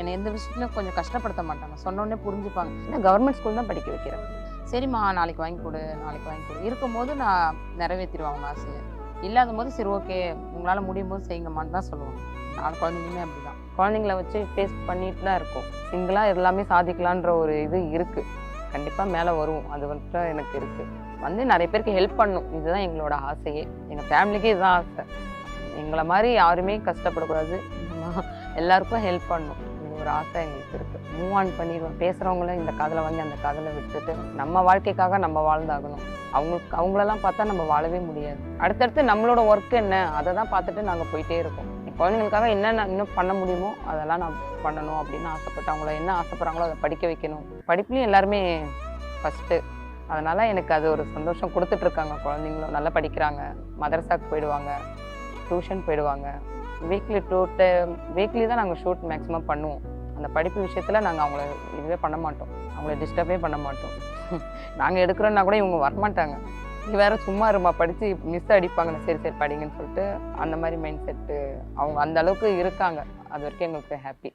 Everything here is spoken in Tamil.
என்னை எந்த விஷயத்துலையும் கொஞ்சம் கஷ்டப்படுத்த மாட்டாங்க. சொன்னோடனே புரிஞ்சுப்பாங்க. நான் கவர்மெண்ட் ஸ்கூல் தான் படிக்க வைக்கிறேன். சரிம்மா நாளைக்கு வாங்கி கொடு, நாளைக்கு வாங்கி கொடு. இருக்கும்போது நான் நிறைவேற்றிடுவேன் அவங்க ஆசையை. இல்லாத போது சரி ஓகே உங்களால் முடியும் போது செய்யுங்கம்மான்னு தான் சொல்லுவாங்க. 4 குழந்தைங்களுமே அப்படி தான். குழந்தைங்கள வச்சு ஃபேஸ் பண்ணிட்டு தான் இருக்கோம். சிங்கிளாக எல்லாமே சாதிக்கலான்ற ஒரு இது இருக்குது. கண்டிப்பாக மேலே வரும். அது வந்துட்டு எனக்கு இருக்குது. வந்து நிறைய பேருக்கு ஹெல்ப் பண்ணணும். இதுதான் எங்களோட ஆசையே. எங்கள் ஃபேமிலிக்கே இதுதான் ஆசை. எங்களை மாதிரி யாருமே கஷ்டப்படக்கூடாது. எல்லாருக்கும் ஹெல்ப் பண்ணணும். இது ஒரு ஆசை எங்களுக்கு இருக்குது. மூவ் ஆன் பண்ணிடுவோம். பேசுகிறவங்கள இந்த காதில் வாங்கி அந்த காதில் விட்டுட்டு நம்ம வாழ்க்கைக்காக நம்ம வாழ்ந்தாகணும். அவங்களெல்லாம் பார்த்தா நம்ம வாழவே முடியாது. அடுத்தடுத்து நம்மளோட ஒர்க் என்ன அதை தான் பார்த்துட்டு நாங்கள் போயிட்டே இருக்கோம். குழந்தைங்களுக்காக என்னென்ன இன்னும் பண்ண முடியுமோ அதெல்லாம் நான் பண்ணணும் அப்படின்னு ஆசைப்பட்டு அவங்கள என்ன ஆசைப்படுறாங்களோ அதை படிக்க வைக்கணும். படிப்புலையும் எல்லாருமே ஃபஸ்ட்டு. அதனால் எனக்கு அது ஒரு சந்தோஷம் கொடுத்துட்ருக்காங்க. குழந்தைங்களும் நல்லா படிக்கிறாங்க. மதரசாவுக்கு போயிடுவாங்க, டியூஷன் போயிடுவாங்க. வீக்லி தான் நாங்கள் ஷூட் மேக்ஸிமம் பண்ணுவோம். அந்த படிப்பு விஷயத்தில் நாங்கள் அவங்கள இதுவே பண்ண மாட்டோம். அவங்கள டிஸ்டர்பே பண்ண மாட்டோம். நாங்கள் எடுக்கிறோன்னா கூட இவங்க வரமாட்டாங்க. நீ வேறு சும்மா இருமா படித்து மிஸ் அடிப்பாங்கன்னு சரி சரி படிங்கன்னு சொல்லிட்டு அந்த மாதிரி மைண்ட் செட்டு அவங்க அந்த அளவுக்கு இருக்காங்க. அது வரைக்கும் எங்களுக்கு ஹாப்பி.